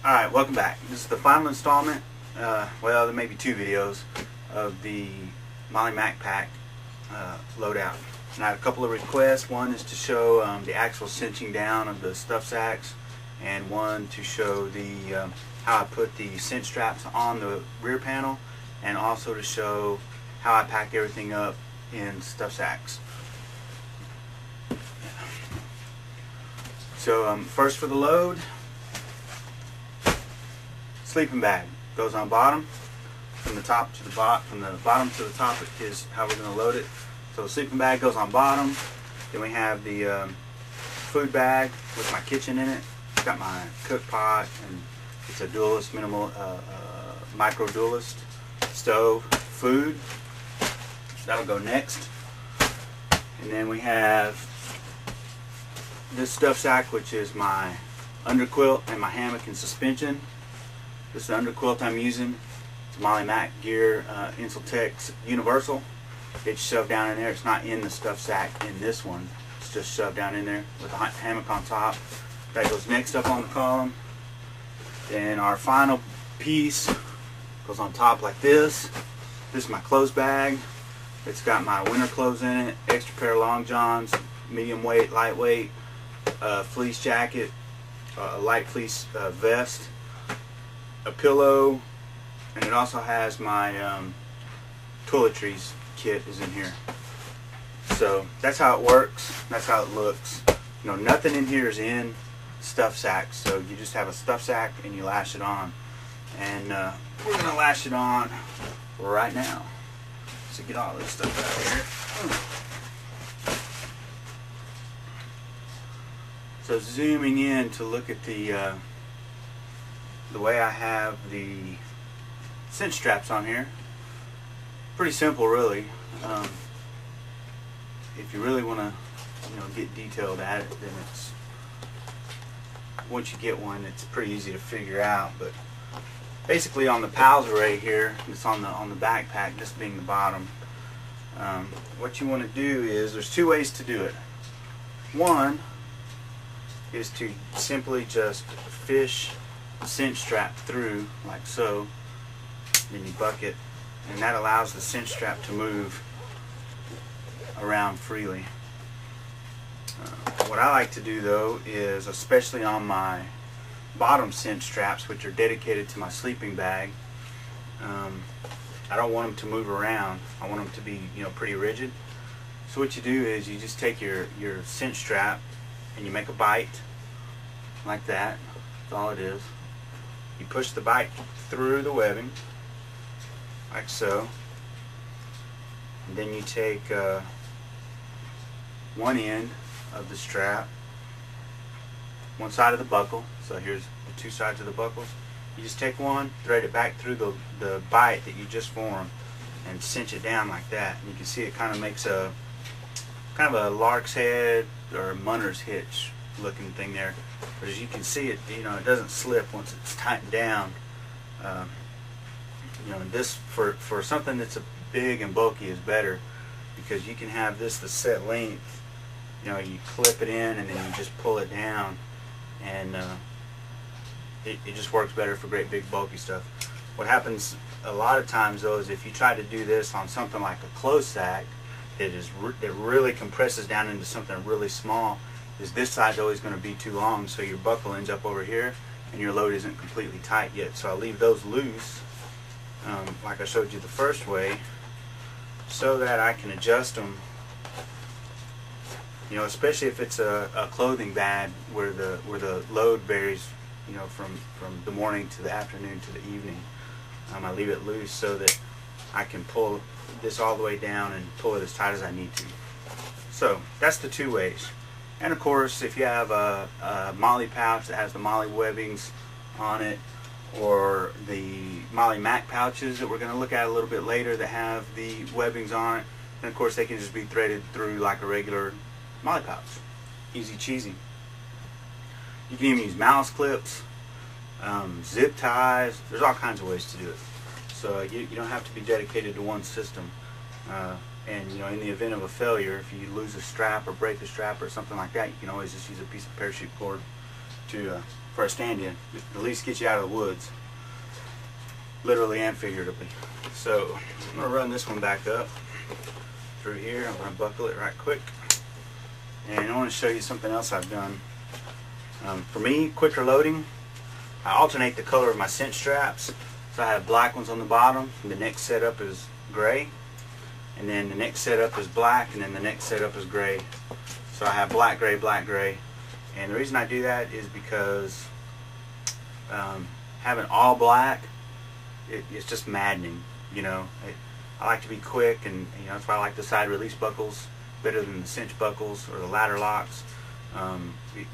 Alright, welcome back. This is the final installment, well, there may be two videos of the Molly MacPack loadout. And I have a couple of requests. One is to show the actual cinching down of the stuff sacks, and one to show the how I put the cinch straps on the rear panel, and also to show how I pack everything up in stuff sacks. So first for the load. Sleeping bag goes on bottom, from the top to the bottom, from the bottom to the top is how we're going to load it. So the sleeping bag goes on bottom. Then we have the food bag with my kitchen in it. It's got my cook pot, and it's a dualist, micro dualist stove. Food, that'll go next. And then we have this stuff sack, which is my underquilt and my hammock and suspension. This is the underquilt I'm using. It's a Molly Mac Gear Insultex Universal. It's shoved down in there. It's not in the stuff sack in this one. It's just shoved down in there with a hammock on top. That goes next up on the column. Then our final piece goes on top like this. This is my clothes bag. It's got my winter clothes in it, extra pair of long johns, medium weight, lightweight, fleece jacket, a light fleece vest, a pillow, and it also has my toiletries kit is in here. So that's how it works. That's how it looks. You know, nothing in here is in stuff sacks. So you just have a stuff sack and you lash it on. And we're gonna lash it on right now. So get all this stuff out of here. So zooming in to look at the way I have the cinch straps on here. Pretty simple, really. If you really want to, get detailed at it, then it's, once you get one, it's pretty easy to figure out. But basically, on the P.A.L.S array here, it's on the backpack, this being the bottom. What you want to do is, there's two ways to do it. One is to simply just fish the cinch strap through like so, then you buck it, and that allows the cinch strap to move around freely. What I like to do though is, especially on my bottom cinch straps, which are dedicated to my sleeping bag, I don't want them to move around. I want them to be pretty rigid. So what you do is you just take your cinch strap and you make a bite like that. That's all it is. You push the bite through the webbing like so, and then you take one end of the strap, one side of the buckle, so here's the two sides of the buckles. You just take one, thread it back through the bite that you just formed, and cinch it down like that. And you can see it kind of makes a a lark's head or a munner's hitch looking thing there. But as you can see, it it doesn't slip once it's tightened down. This for something that's big and bulky is better, because you can have this the set length. You clip it in and then you just pull it down, and it just works better for great big bulky stuff. What happens a lot of times though is if you try to do this on something like a clothes sack that really compresses down into something really small, is this side's always going to be too long, so your buckle ends up over here and your load isn't completely tight yet. So I leave those loose, like I showed you the first way, so that I can adjust them. Especially if it's a clothing bag where the load varies, from the morning to the afternoon to the evening. I leave it loose so that I can pull this all the way down and pull it as tight as I need to. So that's the two ways. And of course, if you have a M.O.L.L.E pouch that has the M.O.L.E webbings on it, or the Molly Mac pouches that we're going to look at a little bit later that have the webbings on it, then of course they can just be threaded through like a regular M.O.L.L.E pouch. Easy cheesy. You can even use mouse clips, zip ties. There's all kinds of ways to do it. So you don't have to be dedicated to one system. And in the event of a failure, if you lose a strap or break a strap or something like that, you can always just use a piece of parachute cord to for a stand-in. At least get you out of the woods, literally and figuratively. So I'm going to run this one back up through here. I'm going to buckle it right quick. And I want to show you something else I've done. For me, quicker loading, I alternate the color of my cinch straps. So I have black ones on the bottom, and the next setup is gray. And then the next setup is black, and then the next setup is gray. So I have black, gray, black, gray. And the reason I do that is because having all black, it's just maddening, you know. I like to be quick, and you know, that's why I like the side release buckles better than the cinch buckles or the ladder locks,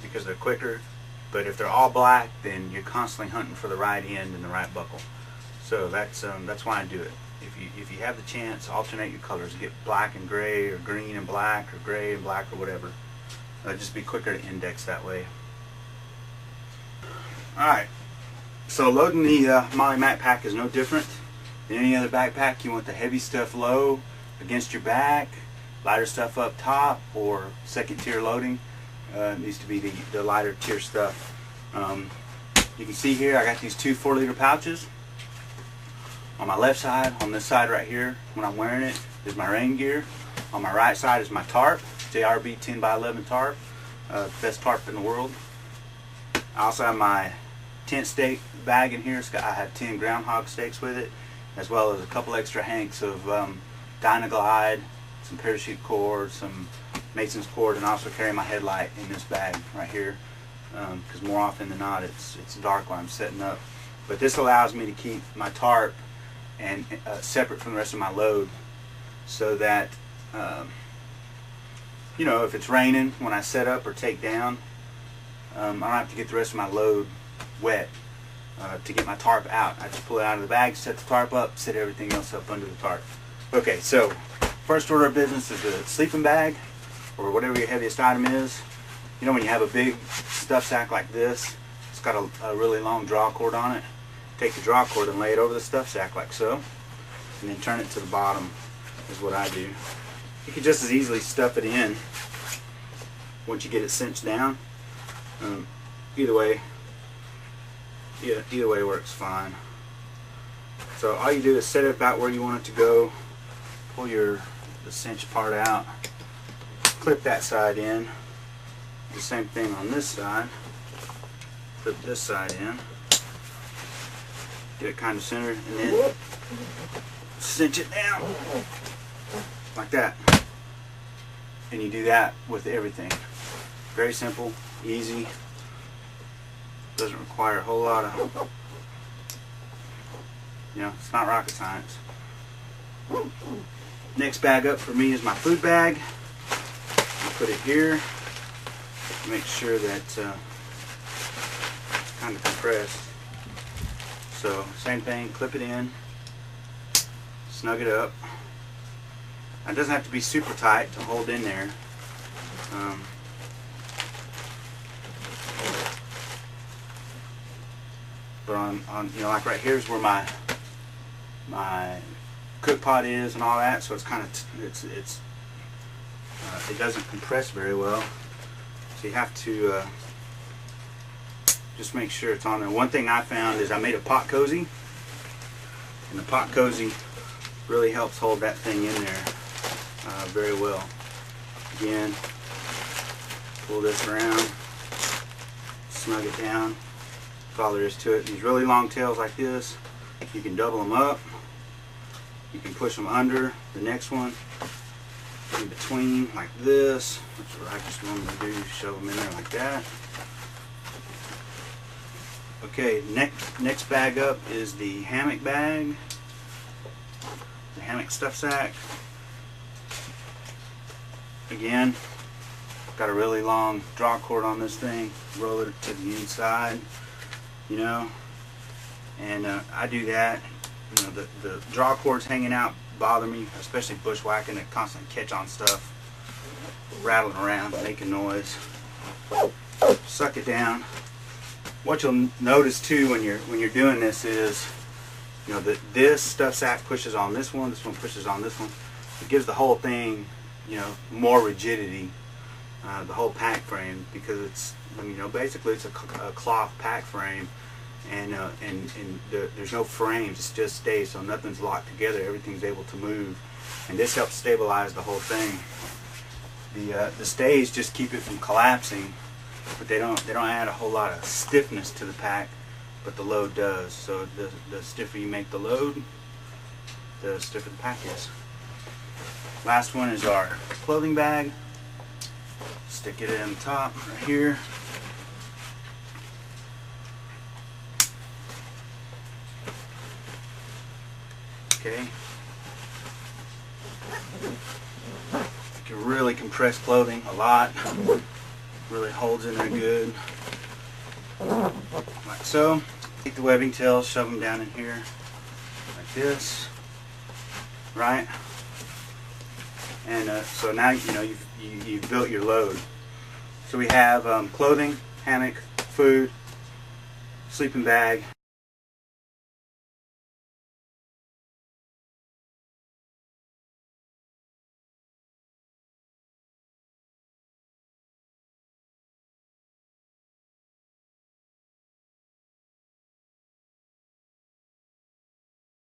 because they're quicker. But if they're all black, then you're constantly hunting for the right end and the right buckle. So that's why I do it. If you have the chance, alternate your colors. Get black and gray, or green and black, or gray and black, or whatever. Just be quicker to index that way. Alright, so loading the M.O.L.L.E MacPack is no different than any other backpack. You want the heavy stuff low against your back, lighter stuff up top, or second tier loading. It needs to be the lighter tier stuff. You can see here I got these two 4-liter pouches. On my left side, on this side right here, when I'm wearing it, is my rain gear. On my right side is my tarp, JRB 10x11 tarp, best tarp in the world. I also have my tent stake bag in here. I have 10 groundhog stakes with it, as well as a couple extra hanks of Dynaglide, some parachute cord, some Mason's cord, and I also carry my headlight in this bag right here, because more often than not it's dark when I'm setting up. But this allows me to keep my tarp and separate from the rest of my load, so that you know, if it's raining when I set up or take down, I don't have to get the rest of my load wet to get my tarp out. I just pull it out of the bag, set the tarp up, set everything else up under the tarp. Okay, so first order of business is the sleeping bag, or whatever your heaviest item is. You know, when you have a big stuff sack like this, it's got a really long draw cord on it. Take the draw cord and lay it over the stuff sack like so, and then turn it to the bottom is what I do. You can just as easily stuff it in once you get it cinched down. Either way works fine. So all you do is set it about where you want it to go, pull the cinch part out, clip that side in, the same thing on this side, clip this side in, get it kind of centered, and then cinch it down like that. And you do that with everything. Very simple, easy, doesn't require a whole lot of, you know, it's not rocket science. Next bag up for me is my food bag. I put it here, make sure that it's kind of compressed. So same thing, clip it in, snug it up. It doesn't have to be super tight to hold in there. But on you know, like right here is where my cook pot is and all that, so it's kind of it doesn't compress very well. So you have to just make sure it's on there. One thing I found is I made a pot cozy, and the pot cozy really helps hold that thing in there very well. Again, pull this around, snug it down. That's all there is to it. These really long tails like this, you can double them up, you can push them under the next one, in between like this, which is what I just normally do, shove them in there like that. Okay, next bag up is the hammock bag, the hammock stuff sack. Again, got a really long draw cord on this thing, roll it to the inside, you know, and I do that. You know, the draw cords hanging out bother me, especially bushwhacking. It constantly catch on stuff, rattling around, making noise. Suck it down. What you'll notice too when you're doing this is, you know, that this stuff sack pushes on this one pushes on this one. It gives the whole thing, you know, more rigidity the whole pack frame, because it's, you know, basically it's a cloth pack frame, and there's no frames. It just stays, so nothing's locked together. Everything's able to move, and this helps stabilize the whole thing. The stays just keep it from collapsing, but they don't add a whole lot of stiffness to the pack, but the load does. So the stiffer you make the load, the stiffer the pack is. Last one is our clothing bag. Stick it in the top right here. Okay. You can really compress clothing a lot. Really holds in there good. Like so. Take the webbing tails, shove them down in here like this. Right? And so now you know you've built your load. So we have clothing, hammock, food, sleeping bag,